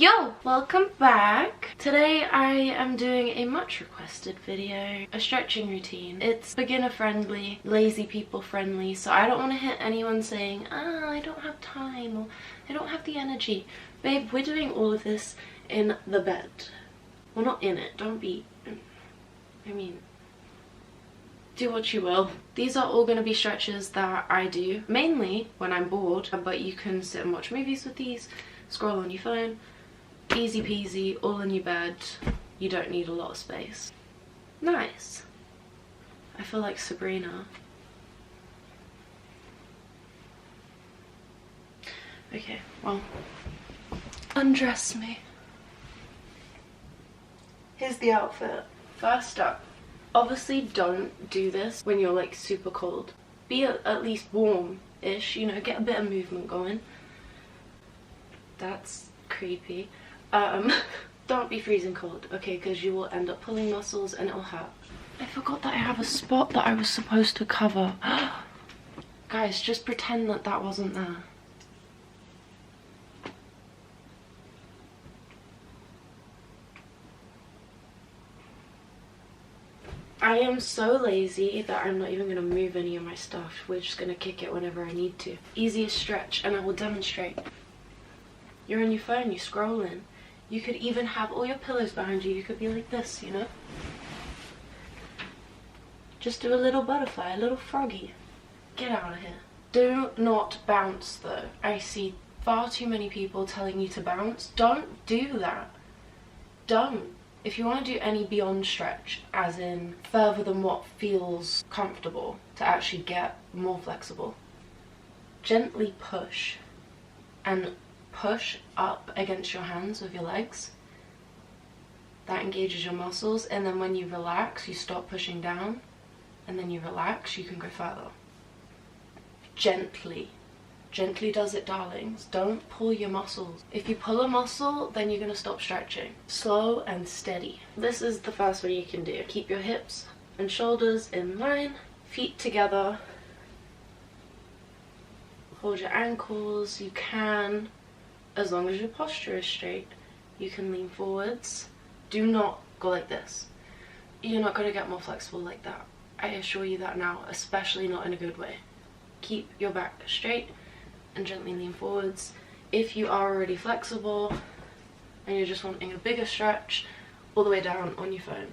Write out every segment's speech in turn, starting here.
Yo! Welcome back! Today I am doing a much requested video, a stretching routine. It's beginner friendly, lazy people friendly, so I don't want to hit anyone saying, I don't have time or I don't have the energy. Babe, we're doing all of this in the bed. Well, not in it, don't be, do what you will. These are all going to be stretches that I do, mainly when I'm bored, but you can sit and watch movies with these, scroll on your phone. Easy peasy, all in your bed. You don't need a lot of space. Nice. I feel like Sabrina. Okay, well, undress me. Here's the outfit. First up, obviously don't do this when you're like super cold. Be at least warm-ish, you know, get a bit of movement going. That's creepy. Don't be freezing cold, okay, because you will end up pulling muscles and it'll hurt. I forgot that I have a spot that I was supposed to cover. Guys, just pretend that that wasn't there. I am so lazy that I'm not even going to move any of my stuff. We're just going to kick it whenever I need to. Easiest stretch, and I will demonstrate. You're on your phone, you're scrolling. You could even have all your pillows behind you. You could be like this, you know? Just do a little butterfly, a little froggy. Get out of here. Do not bounce though. I see far too many people telling you to bounce. Don't do that. Don't. If you want to do any beyond stretch, as in further than what feels comfortable to actually get more flexible, gently push and push up against your hands with your legs. That engages your muscles, and then when you relax, you stop pushing down, and then you relax, you can go further. Gently. Gently does it, darlings. Don't pull your muscles. If you pull a muscle, then you're going to stop stretching. Slow and steady. This is the first one you can do. Keep your hips and shoulders in line, feet together. Hold your ankles. You can, as long as your posture is straight, you can lean forwards. Do not go like this. You're not going to get more flexible like that. I assure you that now, especially not in a good way. Keep your back straight and gently lean forwards. If you are already flexible and you're just wanting a bigger stretch, all the way down on your phone.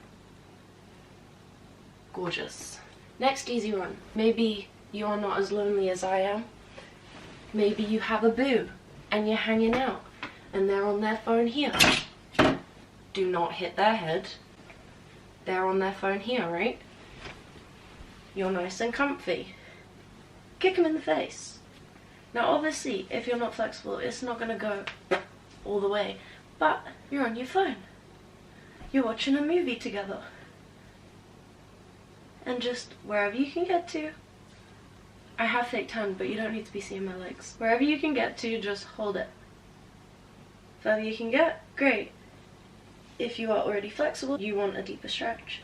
Gorgeous. Next easy one. Maybe you are not as lonely as I am. Maybe you have a boo and you're hanging out and they're on their phone here. Do not hit their head. They're on their phone here, right? You're nice and comfy. Kick them in the face. Now obviously, if you're not flexible, it's not going to go all the way, but you're on your phone. You're watching a movie together. And just wherever you can get to. I have fake tan, but you don't need to be seeing my legs. Wherever you can get to, just hold it. Further you can get, great. If you are already flexible, you want a deeper stretch.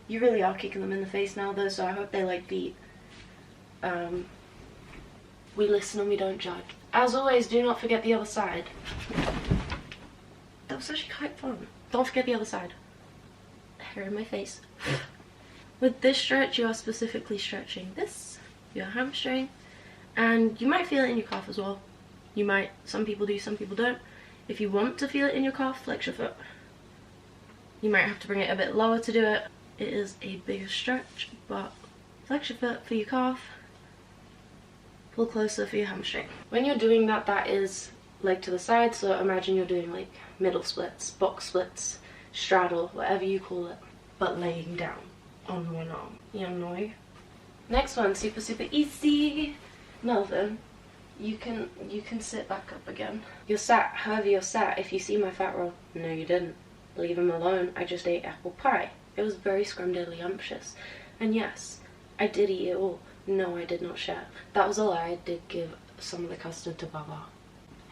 You really are kicking them in the face now though, so I hope they like beat. We listen and we don't judge. As always, do not forget the other side. That was actually quite fun. Don't forget the other side. Hair in my face. With this stretch, you are specifically stretching this, your hamstring, and you might feel it in your calf as well. You might, some people do, some people don't. If you want to feel it in your calf, flex your foot. You might have to bring it a bit lower to do it. It is a bigger stretch, but flex your foot for your calf. Pull closer for your hamstring. When you're doing that, that is leg to the side, so imagine you're doing like middle splits, box splits, straddle, whatever you call it, but laying down on one arm. You know? Next one, super easy. Melvin, you can sit back up again. You're sat, however you're sat. If you see my fat roll, no you didn't. Leave him alone. I just ate apple pie. It was very scrumdiddlyumptious. And yes, I did eat it all. No, I did not share. That was a lie. I did give some of the custard to Baba.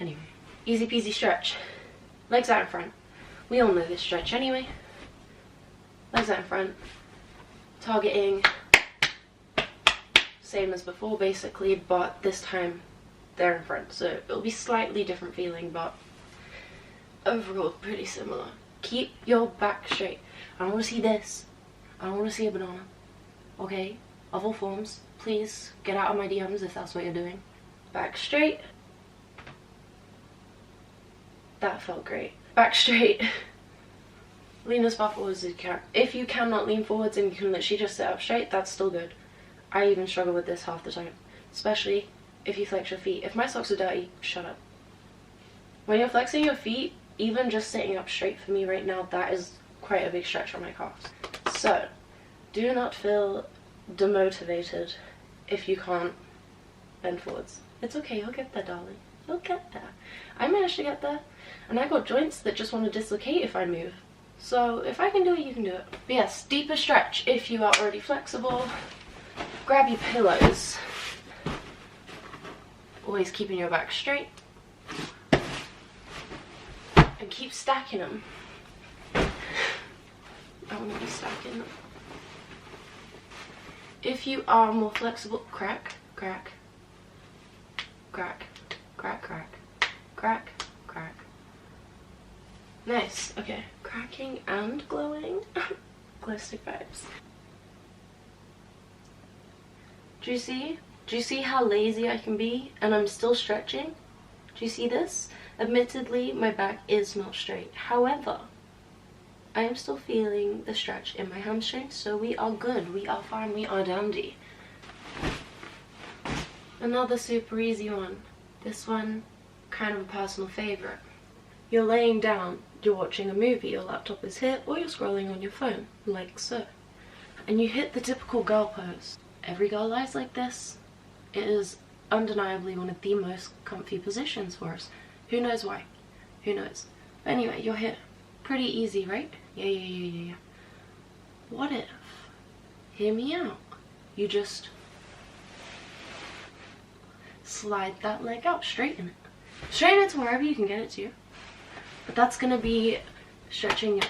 Anyway, easy peasy stretch. Legs out in front. We all know this stretch anyway. Legs out in front. Targeting same as before basically, but this time they're in front, so it'll be slightly different feeling, but overall pretty similar. Keep your back straight. I don't want to see this. I don't want to see a banana. Okay? Of all forms, please get out of my DMs if that's what you're doing. Back straight. That felt great. Back straight. Lean as far forwards as you can. If you cannot lean forwards and you can literally just sit up straight, that's still good. I even struggle with this half the time. Especially if you flex your feet. If my socks are dirty, shut up. When you're flexing your feet, even just sitting up straight for me right now, that is quite a big stretch on my calves. So, do not feel demotivated if you can't bend forwards. It's okay, you'll get there, darling. You'll get there. I managed to get there, and I got joints that just want to dislocate if I move. So if I can do it, you can do it. But yes, deeper stretch if you are already flexible. Grab your pillows. Always keeping your back straight. And keep stacking them. I want to be stacking them. If you are more flexible, crack, crack, crack, crack, crack, crack, crack. Nice. Okay. Cracking and glowing. Glow stick vibes. Do you see? Do you see how lazy I can be and I'm still stretching? Do you see this? Admittedly, my back is not straight. However, I am still feeling the stretch in my hamstrings, so we are good. We are fine. We are dandy. Another super easy one. This one, kind of a personal favorite. You're laying down, you're watching a movie, your laptop is here, or you're scrolling on your phone, like so. And you hit the typical girl pose. Every girl lies like this. It is undeniably one of the most comfy positions for us. Who knows why? Who knows? But anyway, you're here. Pretty easy, right? Yeah. What if, hear me out, you just slide that leg out, straighten it. Straighten it to wherever you can get it to. But that's gonna be stretching your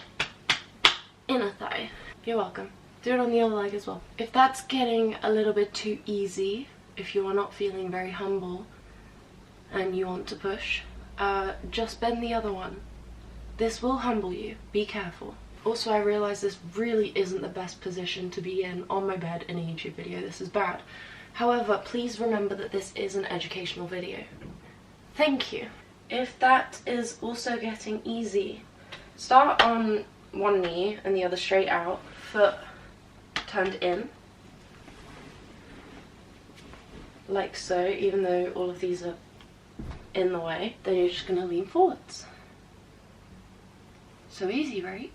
inner thigh. You're welcome. Do it on the other leg as well. If that's getting a little bit too easy, if you are not feeling very humble and you want to push, just bend the other one. This will humble you. Be careful. Also, I realize this really isn't the best position to be in on my bed in a YouTube video. This is bad. However, please remember that this is an educational video. Thank you. If that is also getting easy, start on one knee and the other straight out, foot turned in, like so, even though all of these are in the way. Then you're just gonna lean forwards. So easy, right?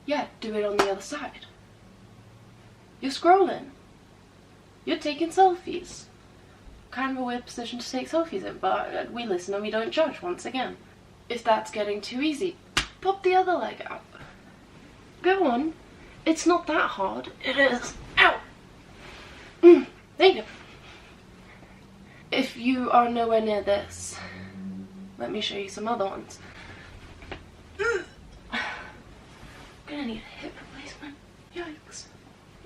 Yeah, do it on the other side. You're scrolling. You're taking selfies. Kind of a weird position to take selfies in, but we listen and we don't judge once again. If that's getting too easy, pop the other leg out. Go on. It's not that hard. It is. Ow! There you go. If you are nowhere near this, let me show you some other ones. Gonna need a hip replacement. Yikes.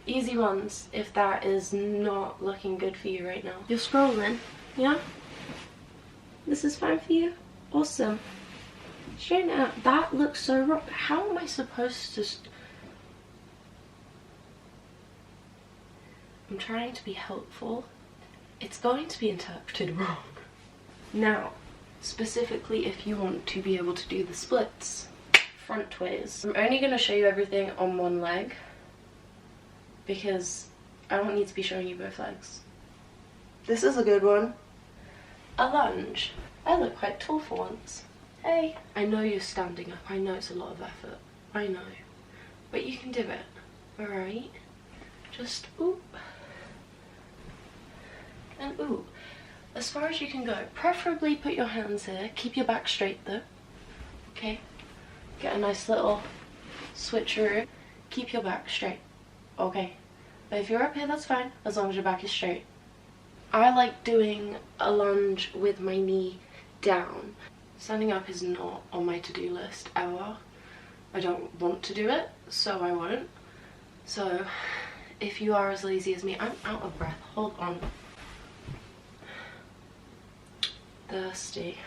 Easy ones if that is not looking good for you right now. You're scrolling, yeah? This is fine for you? Awesome. Straighten it out. That looks so wrong. How am I supposed to... I'm trying to be helpful. It's going to be interpreted wrong. Now, specifically if you want to be able to do the splits front ways, I'm only going to show you everything on one leg because I don't need to be showing you both legs. This is a good one. A lunge. I look quite tall for once. Hey, I know you're standing up. I know it's a lot of effort. I know. But you can do it. Alright? Just oop. And ooh. As far as you can go. Preferably put your hands here. Keep your back straight though. Okay? Get a nice little switcheroo. Keep your back straight. Okay? But if you're up here, that's fine. As long as your back is straight. I like doing a lunge with my knee down. Standing up is not on my to-do list ever. I don't want to do it, so I won't. So, if you are as lazy as me, I'm out of breath. Hold on. Thirsty.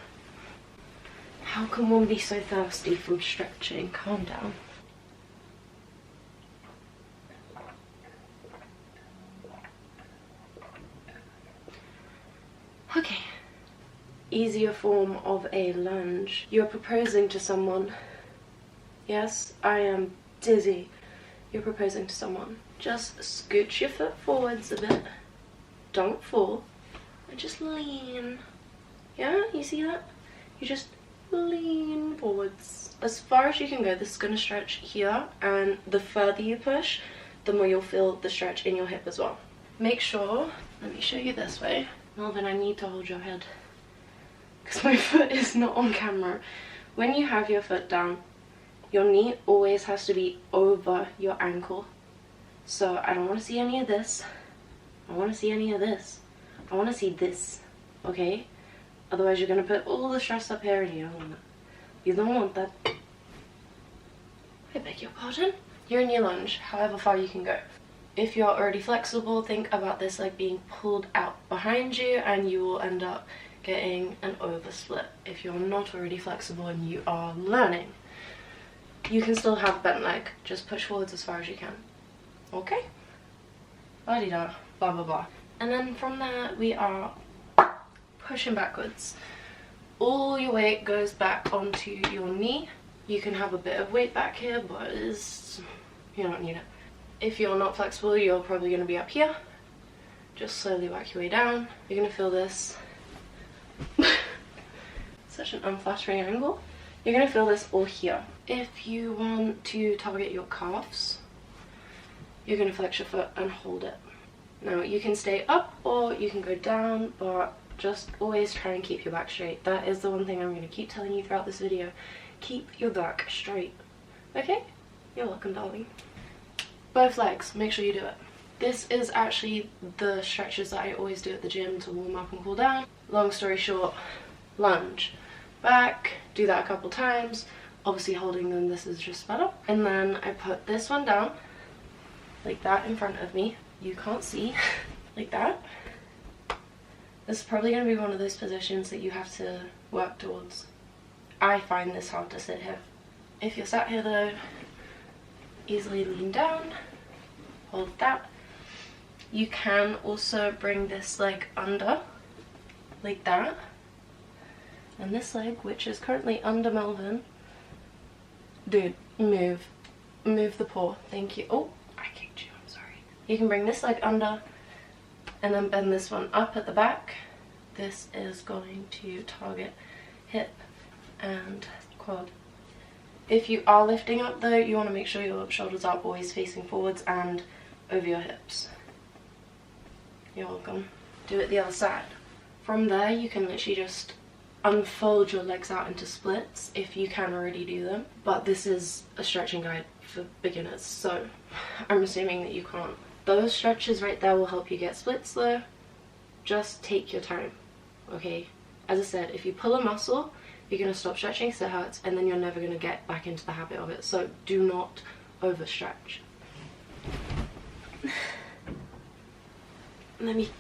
How can one be so thirsty from stretching? Calm down. Okay. Easier form of a lunge. You're proposing to someone. Yes, I am dizzy. You're proposing to someone. Just scooch your foot forwards a bit. Don't fall. And just lean. Yeah, you see that? You just lean forwards. As far as you can go. This is going to stretch here, and the further you push, the more you'll feel the stretch in your hip as well. Make sure, let me show you this way. Melvin, I need to hold your head because my foot is not on camera. When you have your foot down, your knee always has to be over your ankle. So I don't want to see any of this. I want to see any of this. I want to see this, okay? Otherwise you're going to put all the stress up here and you don't want that. You don't want that. I beg your pardon? You're in your lunge, however far you can go. If you're already flexible, think about this like being pulled out behind you and you will end up getting an oversplit. If you're not already flexible and you are learning, you can still have bent leg. Just push forwards as far as you can. Okay? La-di-da, blah blah blah. And then from there we are pushing backwards. All your weight goes back onto your knee. You can have a bit of weight back here, but you don't need it. If you're not flexible, you're probably going to be up here. Just slowly work your way down. You're going to feel this. Such an unflattering angle. You're going to feel this all here. If you want to target your calves, you're going to flex your foot and hold it. Now you can stay up or you can go down, but just always try and keep your back straight. That is the one thing I'm going to keep telling you throughout this video. Keep your back straight. Okay? You're welcome, darling. Both legs, make sure you do it. This is actually the stretches that I always do at the gym to warm up and cool down. Long story short, lunge. Back, do that a couple times. Obviously holding them, this is just better. And then I put this one down, like that in front of me. You can't see, like that. This is probably going to be one of those positions that you have to work towards. I find this hard to sit here. If you're sat here though, easily lean down, hold that. You can also bring this leg under, like that. And this leg, which is currently under Melvin, dude, move the paw, thank you. Oh, I kicked you, I'm sorry. You can bring this leg under and then bend this one up at the back. This is going to target hip and quad. If you are lifting up though, you want to make sure your shoulders are always facing forwards and over your hips. You're welcome. Do it the other side. From there you can literally just unfold your legs out into splits if you can already do them. But this is a stretching guide for beginners, so I'm assuming that you can't. Those stretches right there will help you get splits though. Just take your time, okay? As I said, if you pull a muscle, you're going to stop stretching because it hurts, and then you're never going to get back into the habit of it. So do not overstretch. Let me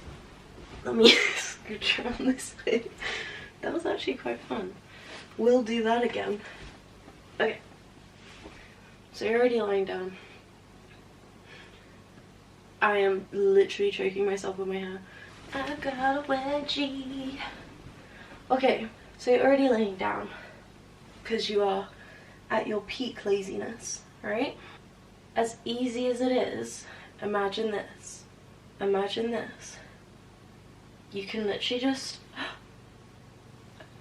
scooch around this way. That was actually quite fun. We'll do that again. Okay. So you're already lying down. I am literally choking myself with my hair. I got a wedgie. Okay. So you're already laying down because you are at your peak laziness, right? As easy as it is, imagine this. Imagine this. You can literally just...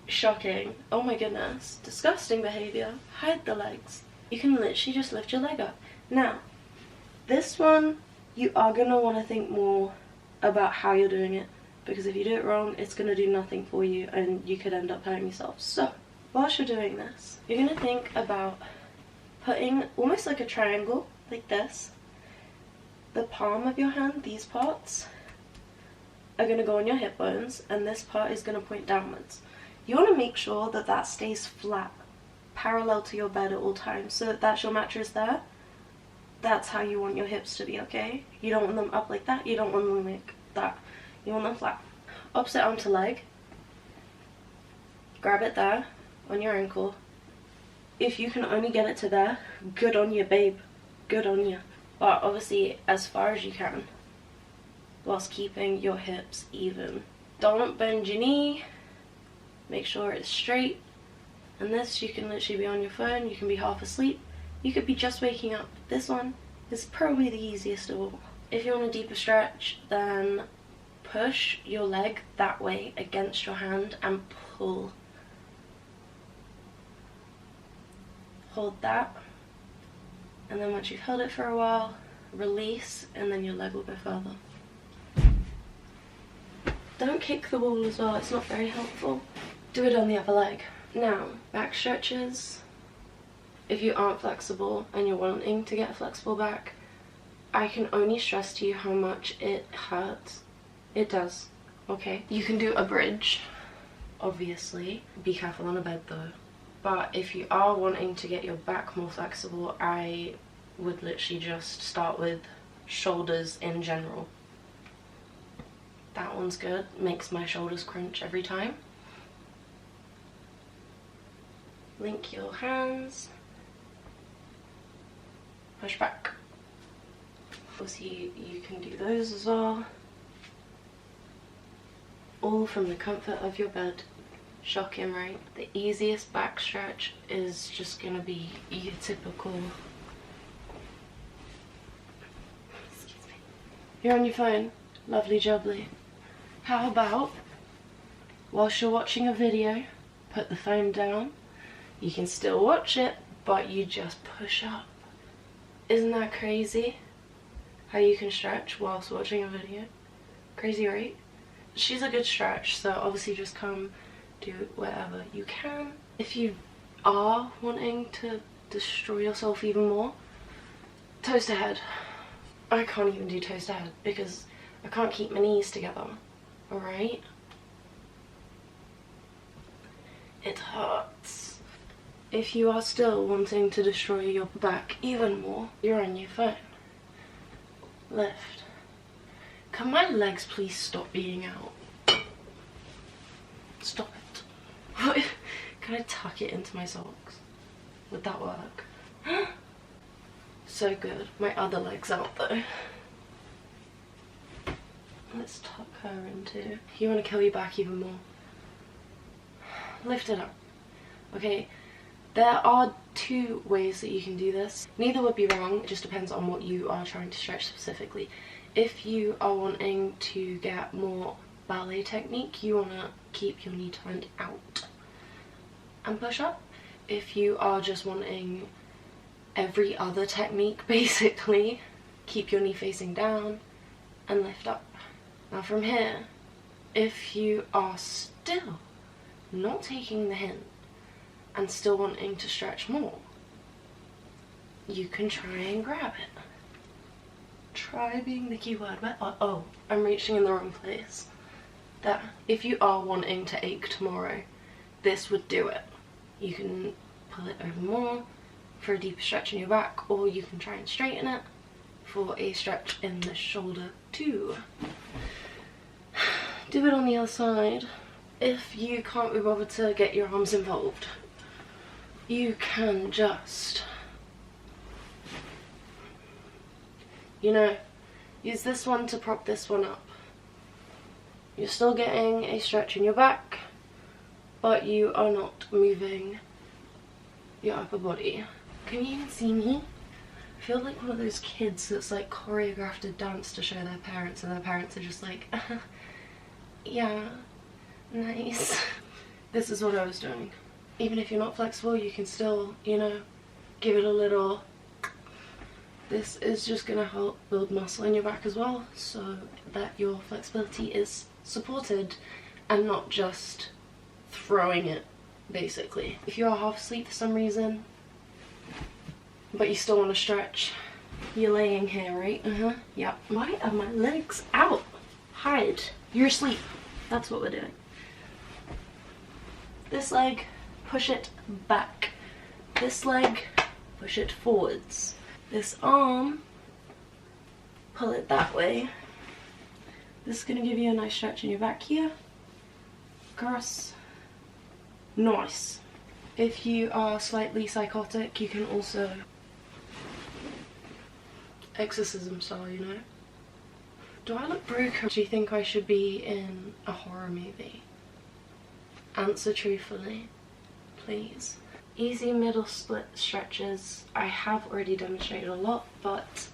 Shocking. Oh my goodness. Disgusting behavior. Hide the legs. You can literally just lift your leg up. Now, this one, you are going to want to think more about how you're doing it. Because if you do it wrong, it's going to do nothing for you and you could end up hurting yourself. So, whilst you're doing this, you're going to think about putting almost like a triangle, like this. The palm of your hand, these parts, are going to go on your hip bones, and this part is going to point downwards. You want to make sure that that stays flat, parallel to your bed at all times. So that's your mattress there. That's how you want your hips to be, okay? You don't want them up like that, you don't want them like that. You want them flat. Opposite arm to leg. Grab it there. on your ankle. If you can only get it to there, good on you, babe. Good on you. But obviously as far as you can, whilst keeping your hips even. Don't bend your knee. Make sure it's straight. And this, you can literally be on your phone, you can be half asleep, you could be just waking up. This one is probably the easiest of all. If you want a deeper stretch, then push your leg that way against your hand and pull. Hold that, and then once you've held it for a while, release, and then your leg will go further. Don't kick the wall as well, it's not very helpful. Do it on the other leg. Now, back stretches. If you aren't flexible and you're wanting to get a flexible back, I can only stress to you how much it hurts. It does, okay? You can do a bridge, obviously. Be careful on a bed though. But if you are wanting to get your back more flexible, I would literally just start with shoulders in general. That one's good, makes my shoulders crunch every time. Link your hands, push back. Obviously you can do those as well, all from the comfort of your bed. Shocking, right? The easiest back stretch is just gonna be your typical, excuse me, you're on your phone, lovely jubbly. How about, whilst you're watching a video, put the phone down. You can still watch it, but you just push up. Isn't that crazy? How you can stretch whilst watching a video? Crazy, right? She's a good stretch, so obviously just come do whatever you can. If you are wanting to destroy yourself even more, toes to head. I can't even do toes to head because I can't keep my knees together, alright? It hurts. If you are still wanting to destroy your back even more, you're on your phone. Lift. Can my legs please stop being out? Stop it. Can I tuck it into my socks? Would that work? So good. My other leg's out though. Let's tuck her into. You want to kill your back even more. Lift it up. Okay. There are two ways that you can do this. Neither would be wrong, it just depends on what you are trying to stretch specifically. If you are wanting to get more ballet technique, you want to keep your knee turned out and push up. If you are just wanting every other technique, basically, keep your knee facing down and lift up. Now from here, if you are still not taking the hint and still wanting to stretch more, you can try and grab it. Try being the key word. Oh, I'm reaching in the wrong place. There. If you are wanting to ache tomorrow, this would do it. You can pull it over more for a deeper stretch in your back, or you can try and straighten it for a stretch in the shoulder too. Do it on the other side. If you can't be bothered to get your arms involved, you can just, you know, use this one to prop this one up. You're still getting a stretch in your back, but you are not moving your upper body. Can you even see me? I feel like one of those kids that's like choreographed a dance to show their parents, and their parents are just like, yeah, nice. This is what I was doing. Even if you're not flexible, you can still, you know, give it a little. This is just gonna help build muscle in your back as well, so that your flexibility is supported and not just throwing it, basically. If you are half asleep for some reason, but you still want to stretch, you're laying here, right? Yep. Why are my legs out? Hide. You're asleep. That's what we're doing. This leg, push it back. This leg, push it forwards. This arm, pull it that way. This is going to give you a nice stretch in your back here. Cross. Nice. If you are slightly psychotic, you can also exorcism style, you know. Do I look broken? Do you think I should be in a horror movie? Answer truthfully, please. Easy middle split stretches I have already demonstrated a lot, but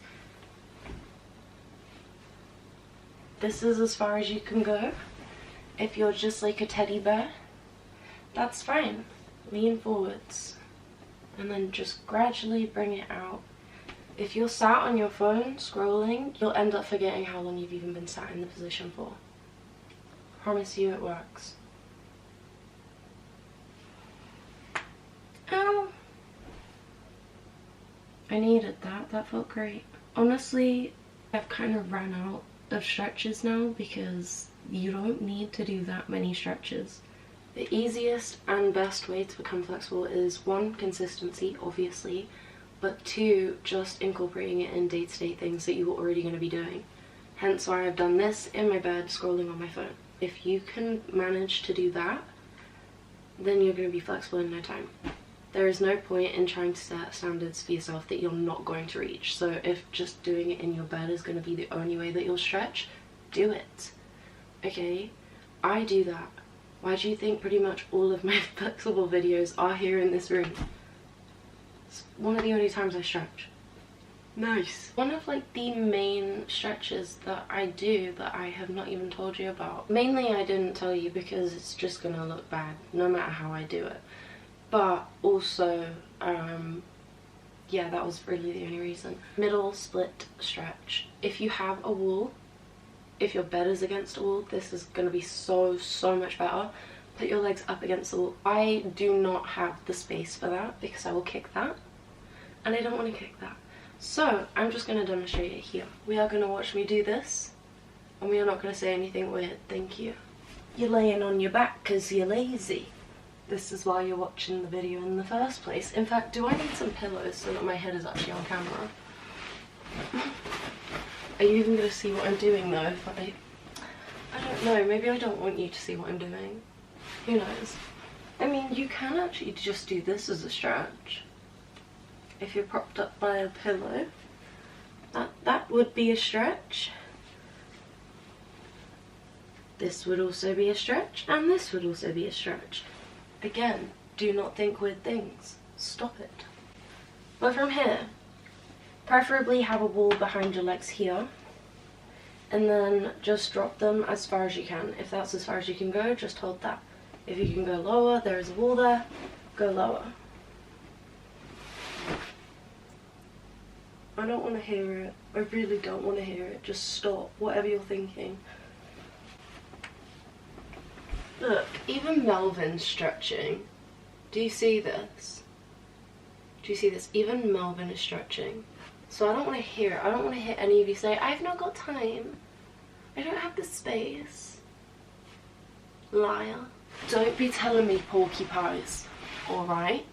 this is as far as you can go. If you're just like a teddy bear, that's fine. Lean forwards and then just gradually bring it out. If you're sat on your phone scrolling, you'll end up forgetting how long you've even been sat in the position for. Promise you it works. Ow! I needed that. That felt great. Honestly, I've kind of ran out of stretches now because you don't need to do that many stretches. The easiest and best way to become flexible is 1, consistency, obviously, but 2, just incorporating it in day-to-day things that you were already going to be doing. Hence why I've done this in my bed scrolling on my phone. If you can manage to do that, then you're going to be flexible in no time. There is no point in trying to set standards for yourself that you're not going to reach. So if just doing it in your bed is going to be the only way that you'll stretch, do it. Okay? I do that. Why do you think pretty much all of my flexible videos are here in this room? It's one of the only times I stretch. Nice. One of like the main stretches that I do that I have not even told you about. Mainly I didn't tell you because it's just gonna look bad no matter how I do it. But also, yeah, that was really the only reason. Middle split stretch. If you have a wall, if your bed is against a wall, this is going to be so much better. Put your legs up against the wall. I do not have the space for that because I will kick that. And I don't want to kick that. So, I'm just going to demonstrate it here. We are going to watch me do this. And we are not going to say anything weird. Thank you. You're laying on your back because you're lazy. This is why you're watching the video in the first place. In fact, do I need some pillows so that my head is actually on camera? Are you even going to see what I'm doing though? If I don't know, maybe I don't want you to see what I'm doing. Who knows? I mean, you can actually just do this as a stretch. If you're propped up by a pillow, that would be a stretch. This would also be a stretch, and this would also be a stretch. Again, do not think weird things. Stop it. But from here, preferably have a wall behind your legs here, and then just drop them as far as you can. If that's as far as you can go, just hold that. If you can go lower, there is a wall there, go lower. I don't want to hear it. I really don't want to hear it. Just stop, whatever you're thinking. Look, even Melvin's stretching. Do you see this? Do you see this? Even Melvin is stretching. So I don't want to hear it. I don't want to hear any of you say, I've not got time. I don't have the space. Liar. Don't be telling me porcupines, alright?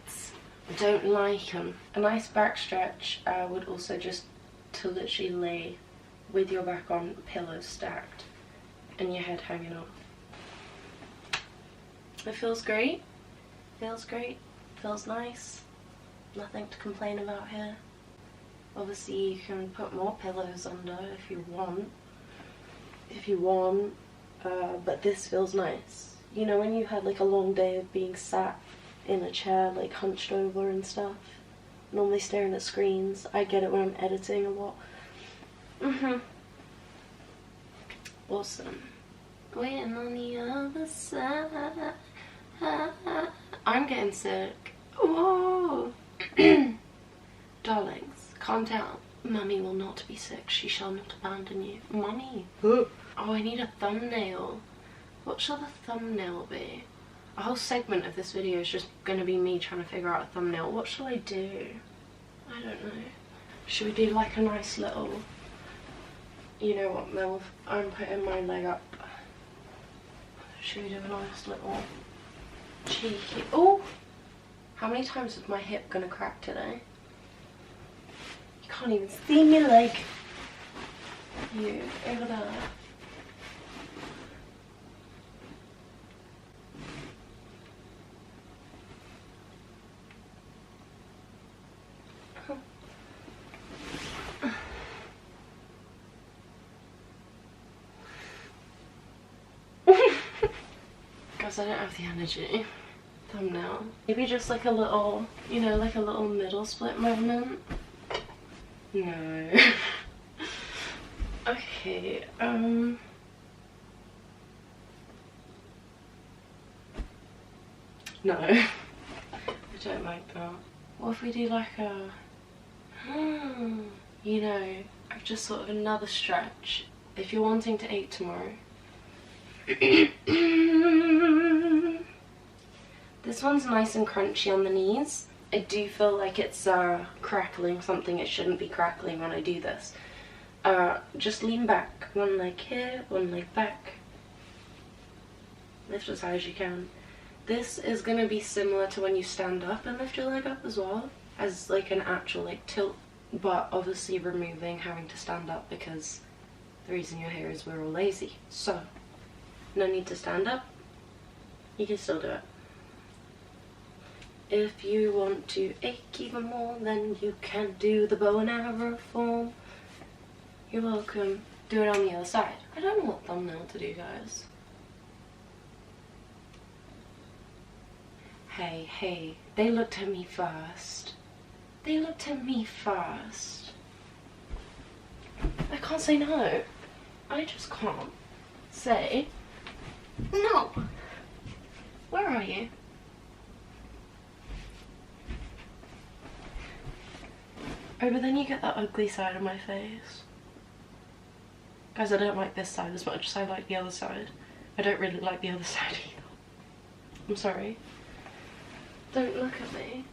I don't like them. A nice back stretch would also just to literally lay with your back on pillows stacked and your head hanging off. It feels great. Feels great. Feels nice. Nothing to complain about here. Obviously you can put more pillows under if you want. But this feels nice. You know when you had like a long day of being sat in a chair like hunched over and stuff, normally staring at screens. I get it when I'm editing a lot. Awesome. Waiting on the other side. I'm getting sick. Whoa. Darlings, calm down. Mummy will not be sick. She shall not abandon you. Mummy. Oh, I need a thumbnail. What shall the thumbnail be? A whole segment of this video is just going to be me trying to figure out a thumbnail. What shall I do? I don't know. Should we do like a nice little... You know what, Melv? I'm putting my leg up. Should we do a nice little cheeky... Oh! How many times is my hip going to crack today? You can't even see me leg. You, over there. Guys, I don't have the energy. Thumbnail. Maybe just like a little, you know, like a little middle split movement. No. Okay, no. I don't like that. What if we do like a, you know, just sort of another stretch. If you're wanting to eat tomorrow. This one's nice and crunchy on the knees. I do feel like it's crackling something it shouldn't be crackling when I do this. Just lean back. One leg here, one leg back. Lift as high as you can. This is going to be similar to when you stand up and lift your leg up as well, as like an actual like tilt, but obviously removing having to stand up because the reason you're here is we're all lazy. So, no need to stand up. You can still do it. If you want to ache even more, then you can do the bow and arrow form. You're welcome. Do it on the other side. I don't know what thumbnail to do, guys. Hey, hey, they looked at me first. They looked at me first. I can't say no. I just can't say no. Where are you? Oh, but then you get that ugly side of my face. Guys, I don't like this side as much as I like the other side. I don't really like the other side either. I'm sorry. Don't look at me.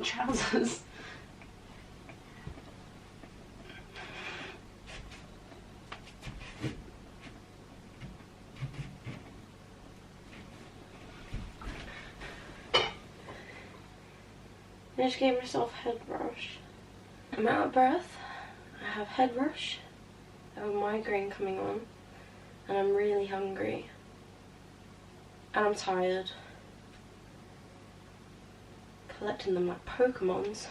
Trousers. I just gave myself head rush. I'm out of breath. I have head rush. I have a migraine coming on. And I'm really hungry. And I'm tired. Collecting them like Pokemons.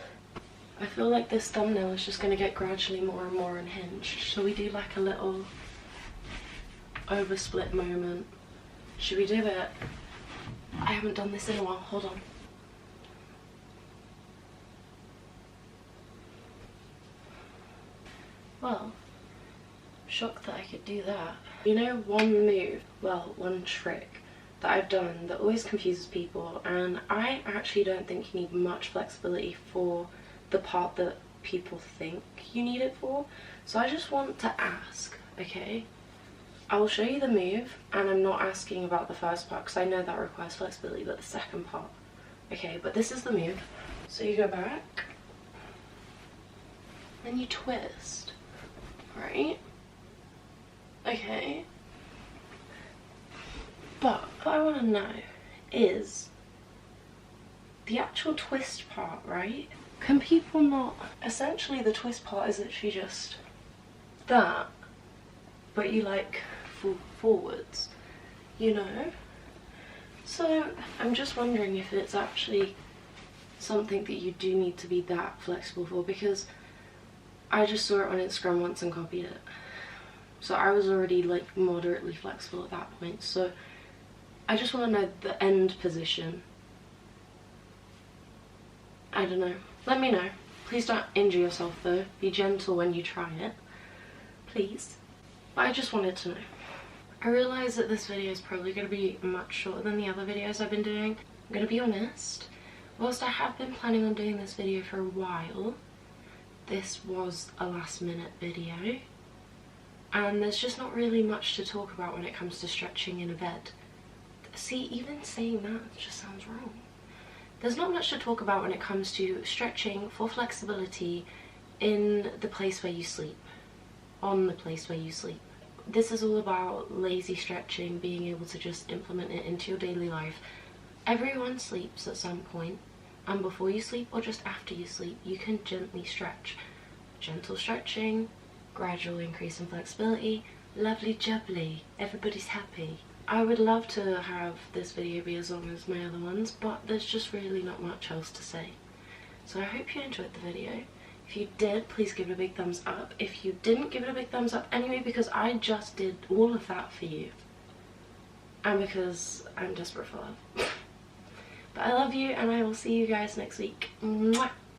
I feel like this thumbnail is just going to get gradually more and more unhinged. Shall we do like a little oversplit moment? Should we do it? I haven't done this in a while. Hold on. Well, shocked that I could do that. You know, one move, well, one trick that I've done that always confuses people, and I actually don't think you need much flexibility for the part that people think you need it for. So I just want to ask, okay? I will show you the move, and I'm not asking about the first part because I know that requires flexibility, but the second part. Okay, but this is the move. So you go back, then you twist. Right? Okay. But what I want to know is the actual twist part, right? Can people not... Essentially the twist part is literally just that, but you like fall forwards, you know? So I'm just wondering if it's actually something that you do need to be that flexible for, because I just saw it on Instagram once and copied it. So I was already like moderately flexible at that point. So I just want to know the end position. I don't know. Let me know. Please don't injure yourself though. Be gentle when you try it. Please. But I just wanted to know. I realise that this video is probably going to be much shorter than the other videos I've been doing. I'm going to be honest. Whilst I have been planning on doing this video for a while, this was a last minute video, and there's just not really much to talk about when it comes to stretching in a bed. See, even saying that just sounds wrong. There's not much to talk about when it comes to stretching for flexibility in the place where you sleep, on the place where you sleep. This is all about lazy stretching, being able to just implement it into your daily life. Everyone sleeps at some point. And before you sleep or just after you sleep, you can gently stretch. Gentle stretching, gradual increase in flexibility, lovely jubbly, everybody's happy. I would love to have this video be as long as my other ones, but there's just really not much else to say. So I hope you enjoyed the video. If you did, please give it a big thumbs up. If you didn't, give it a big thumbs up anyway, because I just did all of that for you. And because I'm desperate for love. But I love you, and I will see you guys next week. Mwah!